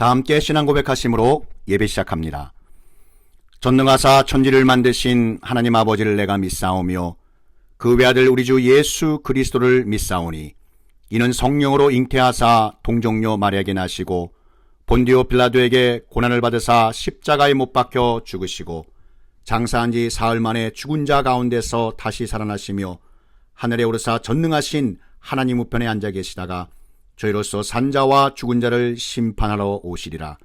다 함께 신앙 고백하심으로 예배 시작합니다. 전능하사 천지를 만드신 하나님 아버지를 내가 믿사오며 그 외아들 우리 주 예수 그리스도를 믿사오니 이는 성령으로 잉태하사 동정녀 마리아에게 나시고 본디오 빌라도에게 고난을 받으사 십자가에 못 박혀 죽으시고 장사한 지 사흘 만에 죽은 자 가운데서 다시 살아나시며 하늘에 오르사 전능하신 하나님 우편에 앉아 계시다가 저희로서 산자와 죽은 자를 심판하러 오시리라.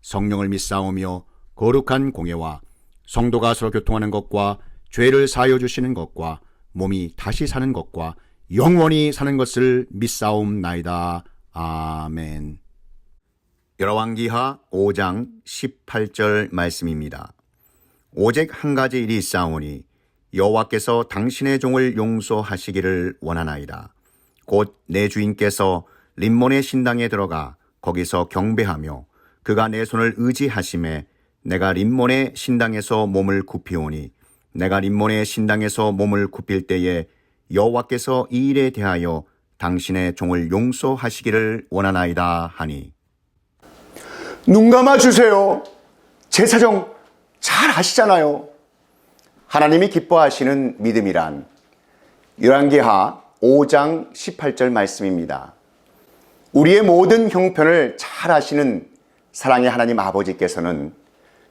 성령을 믿사오며 거룩한 공예와 성도가 서로 교통하는 것과 죄를 사하여 주시는 것과 몸이 다시 사는 것과 영원히 사는 것을 믿사옵나이다. 아멘. 열왕기하 5장 18절 말씀입니다. 오직 한 가지 일이 있사오니 여호와께서 당신의 종을 용서하시기를 원하나이다. 곧 내 주인께서 림몬의 신당에 들어가 거기서 경배하며 그가 내 손을 의지하심에 내가 림몬의 신당에서 몸을 굽히오니 내가 림몬의 신당에서 몸을 굽힐 때에 여호와께서 이 일에 대하여 당신의 종을 용서하시기를 원하나이다 하니. 눈 감아주세요. 제 사정 잘 아시잖아요. 하나님이 기뻐하시는 믿음이란 열왕기하 5장 18절 말씀입니다. 우리의 모든 형편을 잘 아시는 사랑의 하나님 아버지께서는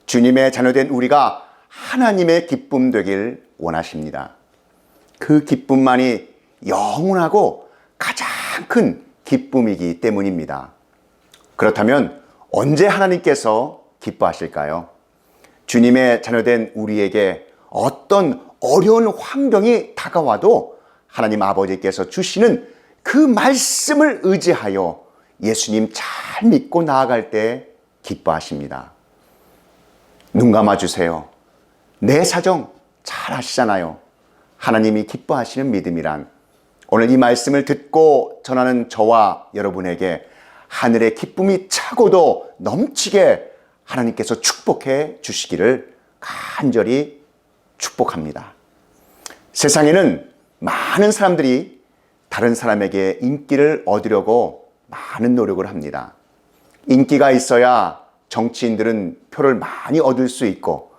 주님의 자녀된 우리가 하나님의 기쁨 되길 원하십니다. 그 기쁨만이 영원하고 가장 큰 기쁨이기 때문입니다. 그렇다면 언제 하나님께서 기뻐하실까요? 주님의 자녀된 우리에게 어떤 어려운 환경이 다가와도 하나님 아버지께서 주시는 그 말씀을 의지하여 예수님 잘 믿고 나아갈 때 기뻐하십니다. 눈 감아주세요. 내 사정 잘 아시잖아요. 하나님이 기뻐하시는 믿음이란 오늘 이 말씀을 듣고 전하는 저와 여러분에게 하늘의 기쁨이 차고도 넘치게 하나님께서 축복해 주시기를 간절히 축복합니다. 세상에는 많은 사람들이 다른 사람에게 인기를 얻으려고 많은 노력을 합니다. 인기가 있어야 정치인들은 표를 많이 얻을 수 있고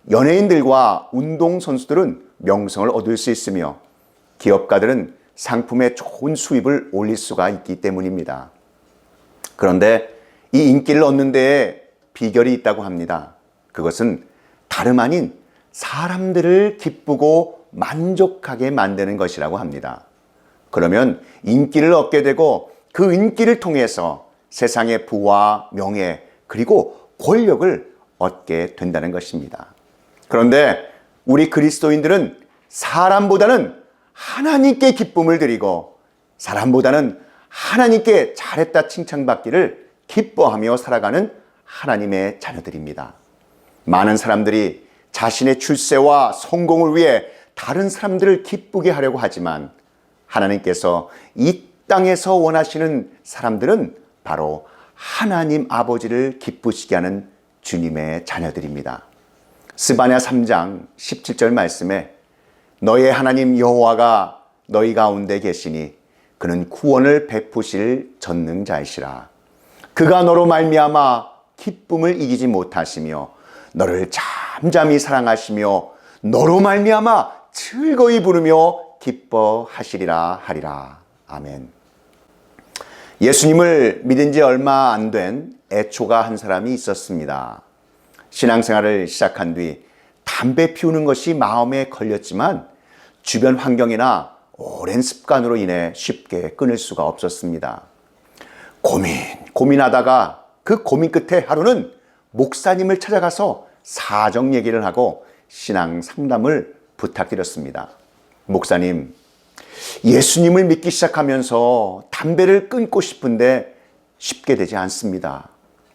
연예인들과 운동선수들은 명성을 얻을 수 있으며 기업가들은 상품의 좋은 수입을 올릴 수가 있기 때문입니다. 그런데 이 인기를 얻는 데에 비결이 있다고 합니다. 그것은 다름 아닌 사람들을 기쁘고 만족하게 만드는 것이라고 합니다. 그러면 인기를 얻게 되고 그 인기를 통해서 세상의 부와 명예 그리고 권력을 얻게 된다는 것입니다. 그런데 우리 그리스도인들은 사람보다는 하나님께 기쁨을 드리고 사람보다는 하나님께 잘했다 칭찬받기를 기뻐하며 살아가는 하나님의 자녀들입니다. 많은 사람들이 자신의 출세와 성공을 위해 다른 사람들을 기쁘게 하려고 하지만 하나님께서 이 땅에서 원하시는 사람들은 바로 하나님 아버지를 기쁘시게 하는 주님의 자녀들입니다. 스바냐 3장 17절 말씀에 너의 하나님 여호와가 너희 가운데 계시니 그는 구원을 베푸실 전능자이시라. 그가 너로 말미암아 기쁨을 이기지 못하시며 너를 잠잠히 사랑하시며 너로 말미암아 즐거이 부르며 기뻐하시리라 하리라. 아멘. 예수님을 믿은 지 얼마 안 된 애초가 한 사람이 있었습니다. 신앙생활을 시작한 뒤 담배 피우는 것이 마음에 걸렸지만 주변 환경이나 오랜 습관으로 인해 쉽게 끊을 수가 없었습니다. 고민하다가 그 고민 끝에 하루는 목사님을 찾아가서 사정 얘기를 하고 신앙 상담을 부탁드렸습니다. 목사님, 예수님을 믿기 시작하면서 담배를 끊고 싶은데 쉽게 되지 않습니다.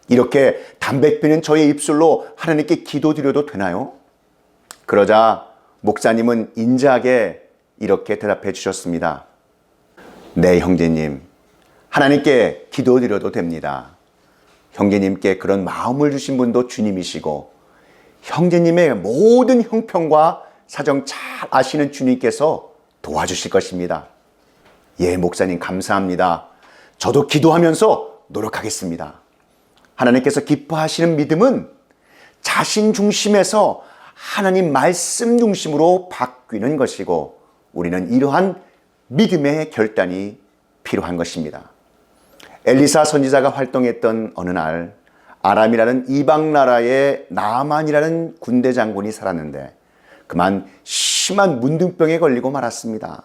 이렇게 담배 피는 저의 입술로 하나님께 기도드려도 되나요? 그러자 목사님은 인자하게 이렇게 대답해 주셨습니다. 네, 형제님. 하나님께 기도드려도 됩니다. 형제님께 그런 마음을 주신 분도 주님이시고 형제님의 모든 형편과 사정 잘 아시는 주님께서 도와주실 것입니다. 예, 목사님 감사합니다. 저도 기도하면서 노력하겠습니다. 하나님께서 기뻐하시는 믿음은 자신 중심에서 하나님 말씀 중심으로 바뀌는 것이고, 우리는 이러한 믿음의 결단이 필요한 것입니다. 엘리사 선지자가 활동했던 어느 날, 아람이라는 이방 나라에 나만이라는 군대 장군이 살았는데 그만 심한 문둥병에 걸리고 말았습니다.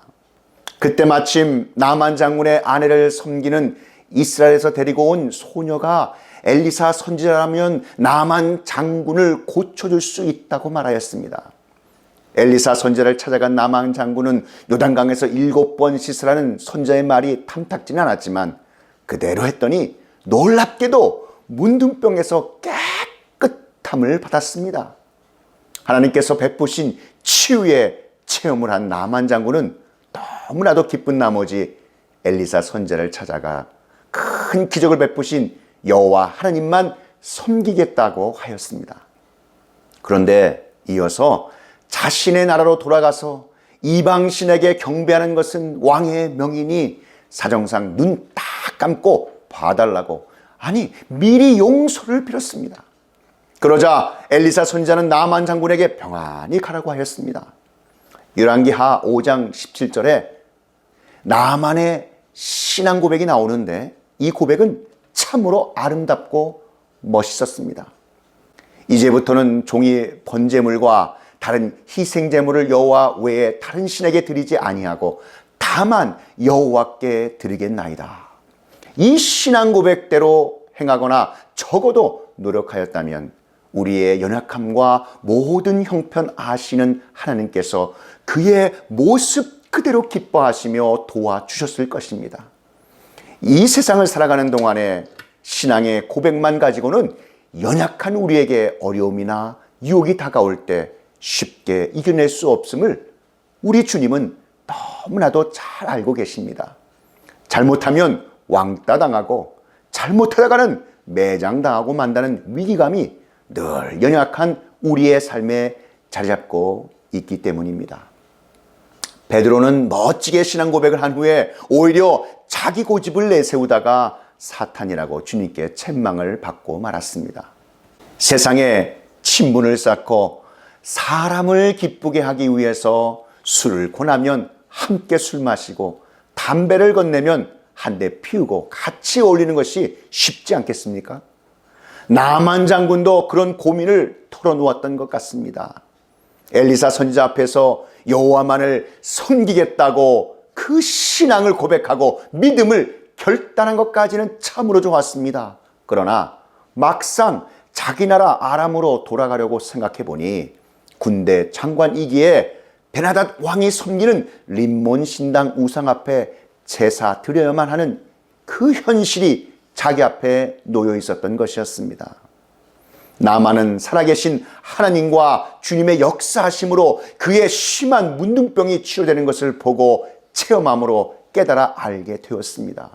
그때 마침 나만 장군의 아내를 섬기는 이스라엘에서 데리고 온 소녀가 엘리사 선지자라면 나만 장군을 고쳐줄 수 있다고 말하였습니다. 엘리사 선지자를 찾아간 나만 장군은 요단강에서 7번 씻으라는 선지자의 말이 탐탁지는 않았지만 그대로 했더니 놀랍게도 문둥병에서 깨끗함을 받았습니다. 하나님께서 베푸신 치유의 체험을 한 나만 장군은 너무나도 기쁜 나머지 엘리사 선지자를 찾아가 큰 기적을 베푸신 여호와 하나님만 섬기겠다고 하였습니다. 그런데 이어서 자신의 나라로 돌아가서 이방신에게 경배하는 것은 왕의 명이니 사정상 눈 딱 감고 봐달라고, 아니 미리 용서를 빌었습니다. 그러자 엘리사 선지자는 나만 장군에게 평안히 가라고 하였습니다. 열왕기하 5장 17절에 나만의 신앙 고백이 나오는데 이 고백은 참으로 아름답고 멋있었습니다. 이제부터는 종이 번제물과 다른 희생제물을 여호와 외에 다른 신에게 드리지 아니하고 다만 여호와께 드리겠나이다. 이 신앙 고백대로 행하거나 적어도 노력하였다면 우리의 연약함과 모든 형편 아시는 하나님께서 그의 모습 그대로 기뻐하시며 도와주셨을 것입니다. 이 세상을 살아가는 동안에 신앙의 고백만 가지고는 연약한 우리에게 어려움이나 유혹이 다가올 때 쉽게 이겨낼 수 없음을 우리 주님은 너무나도 잘 알고 계십니다. 잘못하면 왕따 당하고 잘못하다가는 매장당하고 만다는 위기감이 늘 연약한 우리의 삶에 자리 잡고 있기 때문입니다. 베드로는 멋지게 신앙 고백을 한 후에 오히려 자기 고집을 내세우다가 사탄이라고 주님께 책망을 받고 말았습니다. 세상에 친분을 쌓고 사람을 기쁘게 하기 위해서 술을 권하면 함께 술 마시고 담배를 건네면 한 대 피우고 같이 어울리는 것이 쉽지 않겠습니까? 나만 장군도 그런 고민을 털어놓았던 것 같습니다. 엘리사 선지자 앞에서 여호와만을 섬기겠다고 그 신앙을 고백하고 믿음을 결단한 것까지는 참으로 좋았습니다. 그러나 막상 자기 나라 아람으로 돌아가려고 생각해 보니 군대 장관이기에 베나닷 왕이 섬기는 림몬 신당 우상 앞에 제사 드려야만 하는 그 현실이 자기 앞에 놓여 있었던 것이었습니다. 나만은 살아계신 하나님과 주님의 역사하심으로 그의 심한 문둥병이 치료되는 것을 보고 체험함으로 깨달아 알게 되었습니다.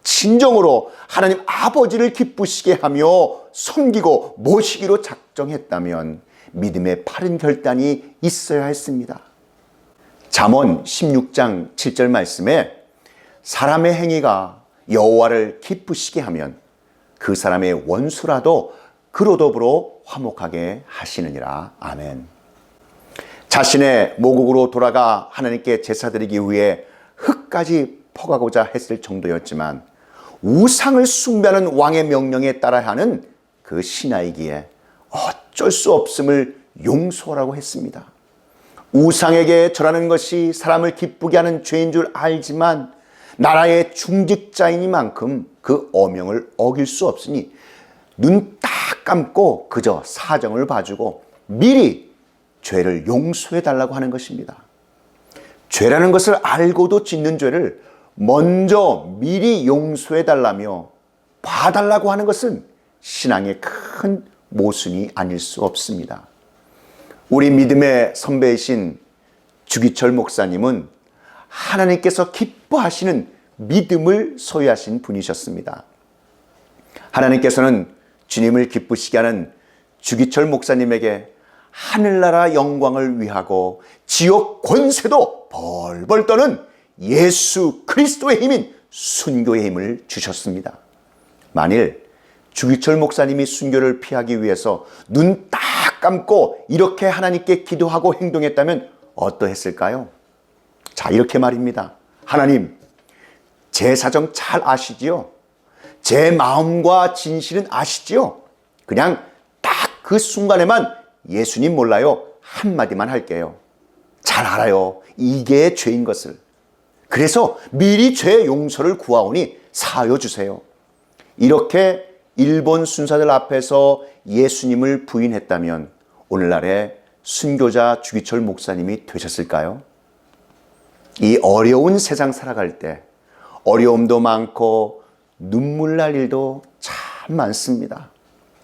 진정으로 하나님 아버지를 기쁘시게 하며 섬기고 모시기로 작정했다면 믿음의 바른 결단이 있어야 했습니다. 잠언 16장 7절 말씀에 사람의 행위가 여호와를 기쁘시게 하면 그 사람의 원수라도 그로 더불어 화목하게 하시느니라. 아멘. 자신의 모국으로 돌아가 하나님께 제사드리기 위해 흙까지 퍼가고자 했을 정도였지만 우상을 숭배하는 왕의 명령에 따라야 하는 그 신하이기에 어쩔 수 없음을 용서하라고 했습니다. 우상에게 절하는 것이 사람을 기쁘게 하는 죄인 줄 알지만 나라의 중직자이니만큼 그 어명을 어길 수 없으니 눈 딱 감고 그저 사정을 봐주고 미리 죄를 용서해달라고 하는 것입니다. 죄라는 것을 알고도 짓는 죄를 먼저 미리 용서해달라며 봐달라고 하는 것은 신앙의 큰 모순이 아닐 수 없습니다. 우리 믿음의 선배이신 주기철 목사님은 하나님께서 기뻐하시는 믿음을 소유하신 분이셨습니다. 하나님께서는 주님을 기쁘시게 하는 주기철 목사님에게 하늘나라 영광을 위하고 지옥 권세도 벌벌 떠는 예수 그리스도의 힘인 순교의 힘을 주셨습니다. 만일 주기철 목사님이 순교를 피하기 위해서 눈 딱 감고 이렇게 하나님께 기도하고 행동했다면 어떠했을까요? 자, 이렇게 말입니다. 하나님, 제 사정 잘 아시지요? 제 마음과 진실은 아시지요? 그냥 딱 그 순간에만 예수님 몰라요. 한마디만 할게요. 잘 알아요. 이게 죄인 것을. 그래서 미리 죄 용서를 구하오니 사하여 주세요. 이렇게 일본 순사들 앞에서 예수님을 부인했다면 오늘날의 순교자 주기철 목사님이 되셨을까요? 이 어려운 세상 살아갈 때 어려움도 많고 눈물 날 일도 참 많습니다.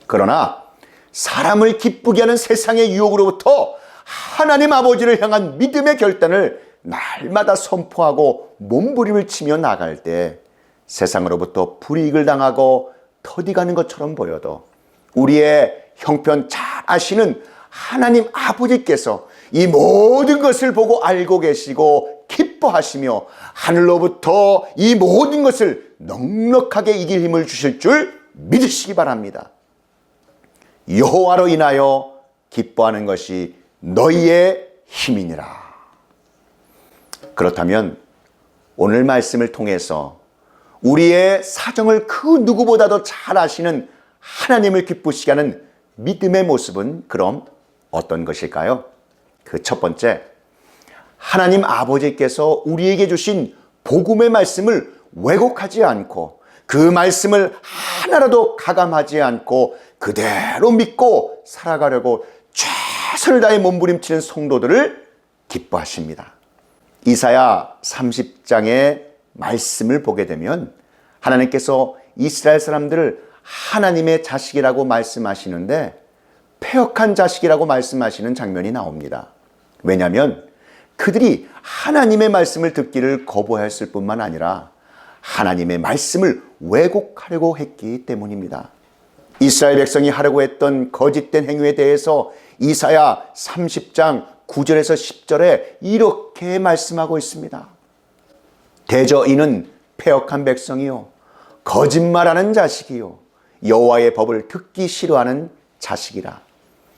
그러나 사람을 기쁘게 하는 세상의 유혹으로부터 하나님 아버지를 향한 믿음의 결단을 날마다 선포하고 몸부림을 치며 나갈 때 세상으로부터 불이익을 당하고 터디가는 것처럼 보여도 우리의 형편 잘 아시는 하나님 아버지께서 이 모든 것을 보고 알고 계시고 기뻐하시며 하늘로부터 이 모든 것을 넉넉하게 이길 힘을 주실 줄 믿으시기 바랍니다. 여호와로 인하여 기뻐하는 것이 너희의 힘이니라. 그렇다면 오늘 말씀을 통해서 우리의 사정을 그 누구보다도 잘 아시는 하나님을 기쁘시게 하는 믿음의 모습은 그럼 어떤 것일까요? 그 첫 번째, 하나님 아버지께서 우리에게 주신 복음의 말씀을 왜곡하지 않고 그 말씀을 하나라도 가감하지 않고 그대로 믿고 살아가려고 최선을 다해 몸부림치는 성도들을 기뻐하십니다. 이사야 30장의 말씀을 보게 되면 하나님께서 이스라엘 사람들을 하나님의 자식이라고 말씀하시는데 패역한 자식이라고 말씀하시는 장면이 나옵니다. 왜냐하면 그들이 하나님의 말씀을 듣기를 거부했을 뿐만 아니라 하나님의 말씀을 왜곡하려고 했기 때문입니다. 이스라엘 백성이 하려고 했던 거짓된 행위에 대해서 이사야 30장 9절에서 10절에 이렇게 말씀하고 있습니다. 대저 이는 패역한 백성이요 거짓말하는 자식이요 여호와의 법을 듣기 싫어하는 자식이라.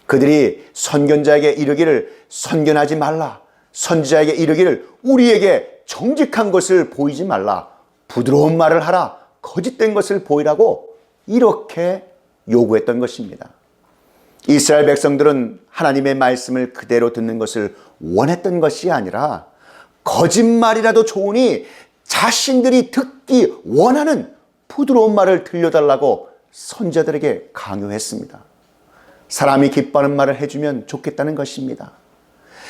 그들이 선견자에게 이르기를 선견하지 말라, 선지자에게 이르기를 우리에게 정직한 것을 보이지 말라, 부드러운 말을 하라, 거짓된 것을 보이라고 이렇게 요구했던 것입니다. 이스라엘 백성들은 하나님의 말씀을 그대로 듣는 것을 원했던 것이 아니라 거짓말이라도 좋으니 자신들이 듣기 원하는 부드러운 말을 들려달라고 선지자들에게 강요했습니다. 사람이 기뻐하는 말을 해주면 좋겠다는 것입니다.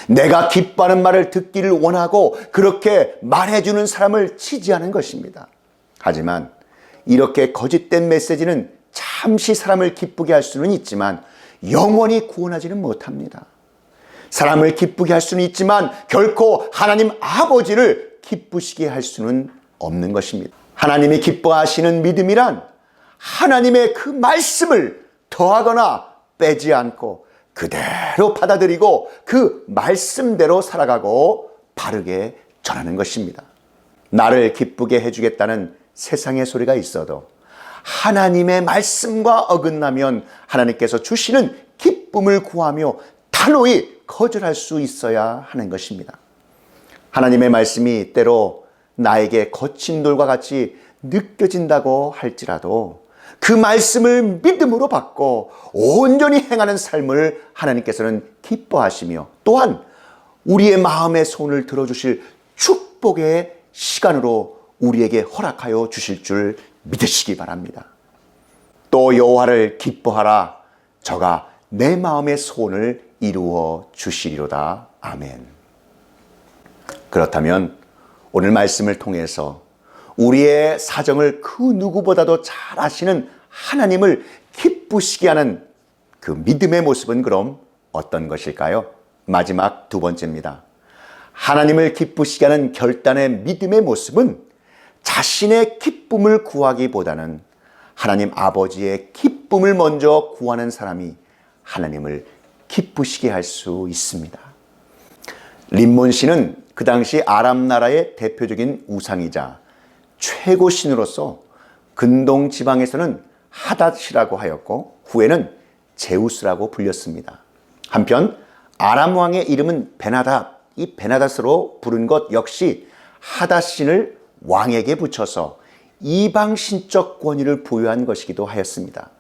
내가 기뻐하는 말을 듣기를 원하고 그렇게 말해주는 사람을 지지하는 것입니다. 하지만 이렇게 거짓된 메시지는 잠시 사람을 기쁘게 할 수는 있지만 영원히 구원하지는 못합니다. 사람을 기쁘게 할 수는 있지만 결코 하나님 아버지를 기쁘시게 할 수는 없는 것입니다. 하나님이 기뻐하시는 믿음이란 하나님의 그 말씀을 더하거나 빼지 않고 그대로 받아들이고 그 말씀대로 살아가고 바르게 전하는 것입니다. 나를 기쁘게 해주겠다는 세상의 소리가 있어도 하나님의 말씀과 어긋나면 하나님께서 주시는 기쁨을 구하며 단호히 거절할 수 있어야 하는 것입니다. 하나님의 말씀이 때로 나에게 거친 돌과 같이 느껴진다고 할지라도 그 말씀을 믿음으로 받고 온전히 행하는 삶을 하나님께서는 기뻐하시며 또한 우리의 마음의 손을 들어주실 축복의 시간으로 우리에게 허락하여 주실 줄 믿으시기 바랍니다. 또 여호와를 기뻐하라. 저가 내 마음의 소원을 이루어 주시리로다. 아멘. 그렇다면 오늘 말씀을 통해서 우리의 사정을 그 누구보다도 잘 아시는 하나님을 기쁘시게 하는 그 믿음의 모습은 그럼 어떤 것일까요? 마지막 두 번째입니다. 하나님을 기쁘시게 하는 결단의 믿음의 모습은 자신의 기쁨을 구하기보다는 하나님 아버지의 기쁨을 먼저 구하는 사람이 하나님을 기쁘시게 할 수 있습니다. 림몬 신은 그 당시 아람 나라의 대표적인 우상이자 최고 신으로서 근동 지방에서는 하닷이라고 하였고 후에는 제우스라고 불렸습니다. 한편 아람 왕의 이름은 베나닷, 이 베나닷으로 부른 것 역시 하닷신을 왕에게 붙여서 이방신적 권위를 부여한 것이기도 하였습니다.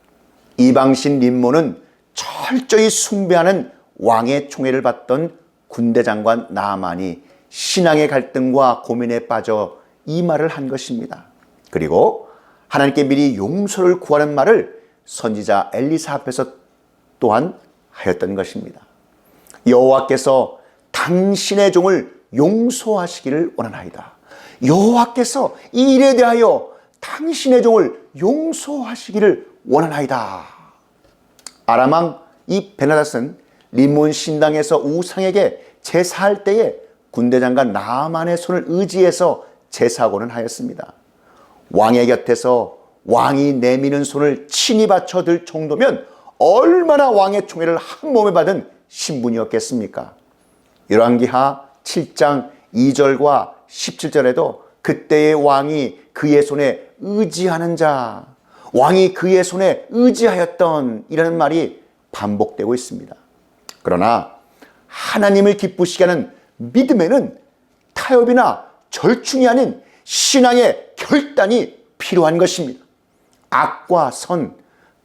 이방신 림몬은 철저히 숭배하는 왕의 총애를 받던 군대 장관 나아만이 신앙의 갈등과 고민에 빠져 이 말을 한 것입니다. 그리고 하나님께 미리 용서를 구하는 말을 선지자 엘리사 앞에서 또한 하였던 것입니다. 여호와께서 당신의 종을 용서하시기를 원하나이다. 여호와께서 이 일에 대하여 당신의 종을 용서하시기를 원하나이다. 아람 왕 이 베나닷은 림몬 신당에서 우상에게 제사할 때에 군대 장관 나아만의 손을 의지해서 제사하고는 하였습니다. 왕의 곁에서 왕이 내미는 손을 친히 받쳐 들 정도면 얼마나 왕의 총애를 한 몸에 받은 신분이었겠습니까? 열왕기하 7장 2절과 17절에도 그때의 왕이 그의 손에 의지하는 자, 왕이 그의 손에 의지하였던 이라는 말이 반복되고 있습니다. 그러나 하나님을 기쁘시게 하는 믿음에는 타협이나 절충이 아닌 신앙의 결단이 필요한 것입니다. 악과 선,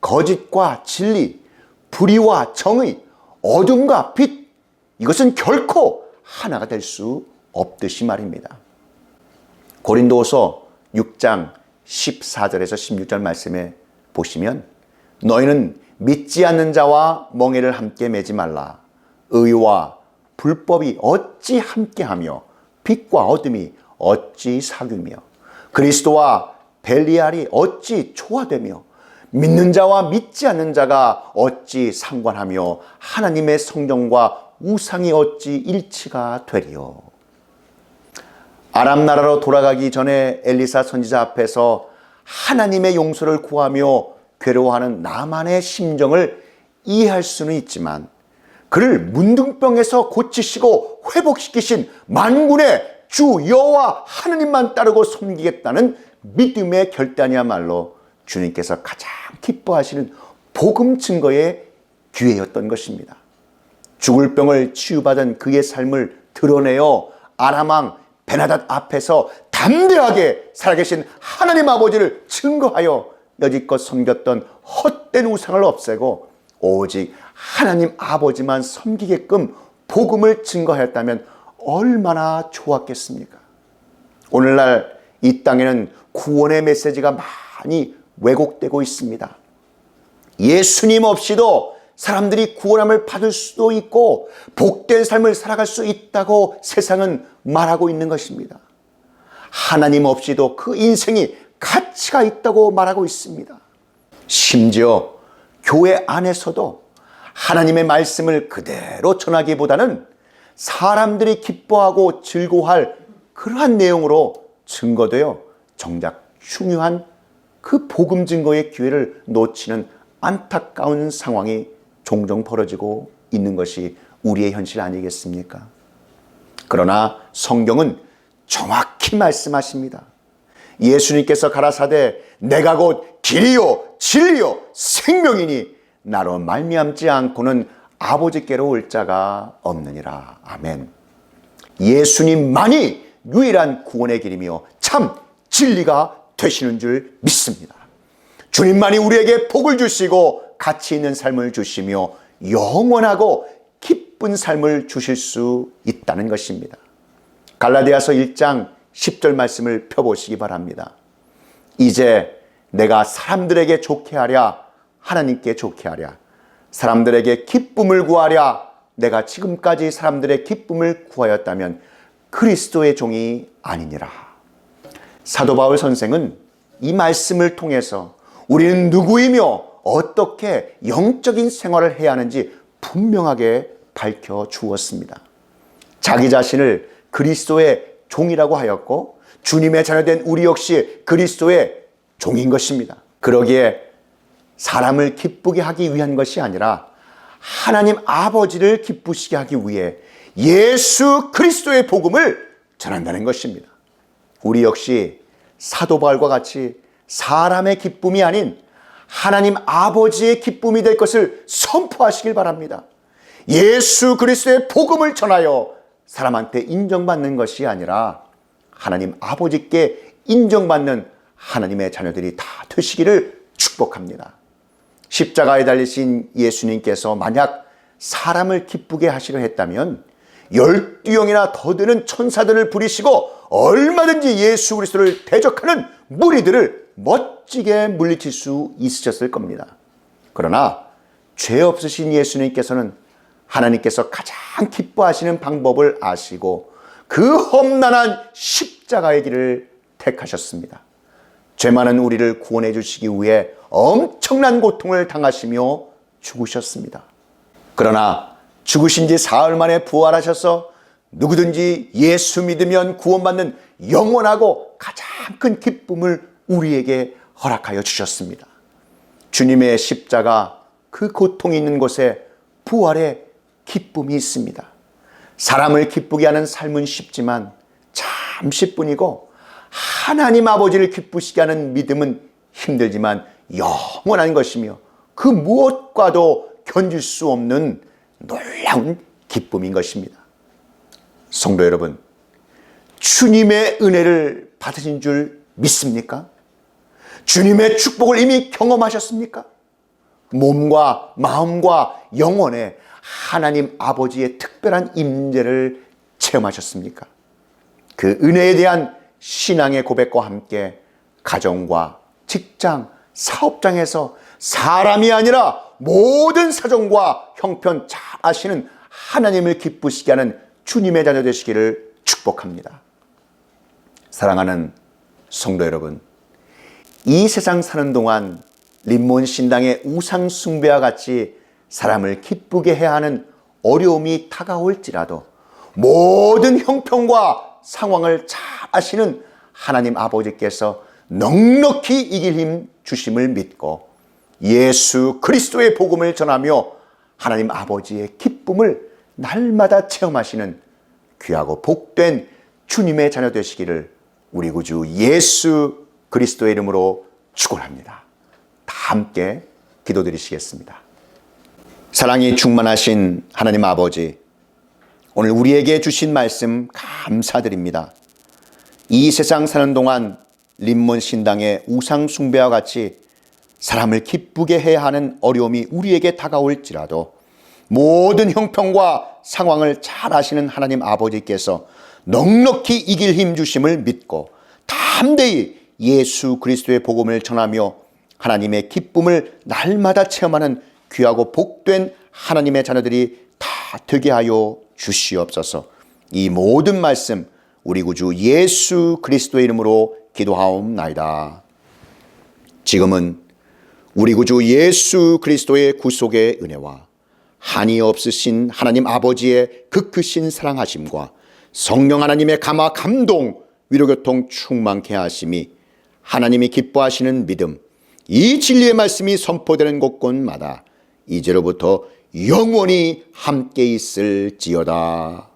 거짓과 진리, 불의와 정의, 어둠과 빛, 이것은 결코 하나가 될 수 없듯이 말입니다. 고린도후서 6장 14절에서 16절 말씀에 보시면 너희는 믿지 않는 자와 멍에를 함께 매지 말라. 의와 불법이 어찌 함께하며 빛과 어둠이 어찌 사귀며 그리스도와 벨리알이 어찌 조화되며 믿는 자와 믿지 않는 자가 어찌 상관하며 하나님의 성령과 우상이 어찌 일치가 되리요. 아람 나라로 돌아가기 전에 엘리사 선지자 앞에서 하나님의 용서를 구하며 괴로워하는 나만의 심정을 이해할 수는 있지만 그를 문둥병에서 고치시고 회복시키신 만군의 주 여호와 하느님만 따르고 섬기겠다는 믿음의 결단이야말로 주님께서 가장 기뻐하시는 복음 증거의 기회였던 것입니다. 죽을 병을 치유받은 그의 삶을 드러내어 아람 왕 베나닷 앞에서 담대하게 살아계신 하나님 아버지를 증거하여 여지껏 섬겼던 헛된 우상을 없애고 오직 하나님 아버지만 섬기게끔 복음을 증거하였다면 얼마나 좋았겠습니까? 오늘날 이 땅에는 구원의 메시지가 많이 왜곡되고 있습니다. 예수님 없이도 사람들이 구원함을 받을 수도 있고 복된 삶을 살아갈 수 있다고 세상은 말하고 있는 것입니다. 하나님 없이도 그 인생이 가치가 있다고 말하고 있습니다. 심지어 교회 안에서도 하나님의 말씀을 그대로 전하기보다는 사람들이 기뻐하고 즐거워할 그러한 내용으로 증거되어 정작 중요한 그 복음 증거의 기회를 놓치는 안타까운 상황이 종종 벌어지고 있는 것이 우리의 현실 아니겠습니까? 그러나 성경은 정확히 말씀하십니다. 예수님께서 가라사대 내가 곧 길이요 진리요 생명이니 나로 말미암지 않고는 아버지께로 올 자가 없느니라. 아멘. 예수님만이 유일한 구원의 길이며 참 진리가 되시는 줄 믿습니다. 주님만이 우리에게 복을 주시고 가치 있는 삶을 주시며 영원하고 기쁜 삶을 주실 수 있다는 것입니다. 갈라디아서 1장 10절 말씀을 펴보시기 바랍니다. 이제 내가 사람들에게 좋게 하랴 하나님께 좋게 하랴 사람들에게 기쁨을 구하랴 내가 지금까지 사람들의 기쁨을 구하였다면 그리스도의 종이 아니니라. 사도 바울 선생은 이 말씀을 통해서 우리는 누구이며 어떻게 영적인 생활을 해야 하는지 분명하게 밝혀 주었습니다. 자기 자신을 그리스도의 종이라고 하였고 주님의 자녀된 우리 역시 그리스도의 종인 것입니다. 그러기에 사람을 기쁘게 하기 위한 것이 아니라 하나님 아버지를 기쁘시게 하기 위해 예수 그리스도의 복음을 전한다는 것입니다. 우리 역시 사도 바울과 같이 사람의 기쁨이 아닌 하나님 아버지의 기쁨이 될 것을 선포하시길 바랍니다. 예수 그리스도의 복음을 전하여 사람한테 인정받는 것이 아니라 하나님 아버지께 인정받는 하나님의 자녀들이 다 되시기를 축복합니다. 십자가에 달리신 예수님께서 만약 사람을 기쁘게 하시려 했다면 12영이나 더 되는 천사들을 부리시고 얼마든지 예수 그리스도를 대적하는 무리들을 멋지게 물리칠 수 있으셨을 겁니다. 그러나 죄 없으신 예수님께서는 하나님께서 가장 기뻐하시는 방법을 아시고 그 험난한 십자가의 길을 택하셨습니다. 죄 많은 우리를 구원해 주시기 위해 엄청난 고통을 당하시며 죽으셨습니다. 그러나 죽으신 지 사흘 만에 부활하셔서 누구든지 예수 믿으면 구원받는 영원하고 가장 큰 기쁨을 우리에게 허락하여 주셨습니다. 주님의 십자가, 그 고통이 있는 곳에 부활의 기쁨이 있습니다. 사람을 기쁘게 하는 삶은 쉽지만 잠시뿐이고 하나님 아버지를 기쁘시게 하는 믿음은 힘들지만 영원한 것이며 그 무엇과도 견줄 수 없는 놀라운 기쁨인 것입니다. 성도 여러분, 주님의 은혜를 받으신 줄 믿습니까? 주님의 축복을 이미 경험하셨습니까? 몸과 마음과 영혼에 하나님 아버지의 특별한 임재를 체험하셨습니까? 그 은혜에 대한 신앙의 고백과 함께 가정과 직장, 사업장에서 사람이 아니라 모든 사정과 형편 잘 아시는 하나님을 기쁘시게 하는 주님의 자녀 되시기를 축복합니다. 사랑하는 성도 여러분, 이 세상 사는 동안 림몬 신당의 우상 숭배와 같이 사람을 기쁘게 해야 하는 어려움이 다가올지라도 모든 형편과 상황을 잘 아시는 하나님 아버지께서 넉넉히 이길 힘 주심을 믿고 예수 그리스도의 복음을 전하며 하나님 아버지의 기쁨을 날마다 체험하시는 귀하고 복된 주님의 자녀 되시기를 우리 구주 예수 그리스도의 이름으로 축원합니다. 다 함께 기도드리시겠습니다. 사랑이 충만하신 하나님 아버지, 오늘 우리에게 주신 말씀 감사드립니다. 이 세상 사는 동안 림몬 신당의 우상 숭배와 같이 사람을 기쁘게 해야 하는 어려움이 우리에게 다가올지라도 모든 형편과 상황을 잘 아시는 하나님 아버지께서 넉넉히 이길 힘 주심을 믿고 담대히 예수 그리스도의 복음을 전하며 하나님의 기쁨을 날마다 체험하는 귀하고 복된 하나님의 자녀들이 다 되게 하여 주시옵소서. 이 모든 말씀 우리 구주 예수 그리스도의 이름으로 기도하옵나이다. 지금은 우리 구주 예수 그리스도의 구속의 은혜와 한이 없으신 하나님 아버지의 그 크신 사랑하심과 성령 하나님의 감화 감동 위로교통 충만케 하심이 하나님이 기뻐하시는 믿음, 이 진리의 말씀이 선포되는 곳곳마다 이제로부터 영원히 함께 있을지어다.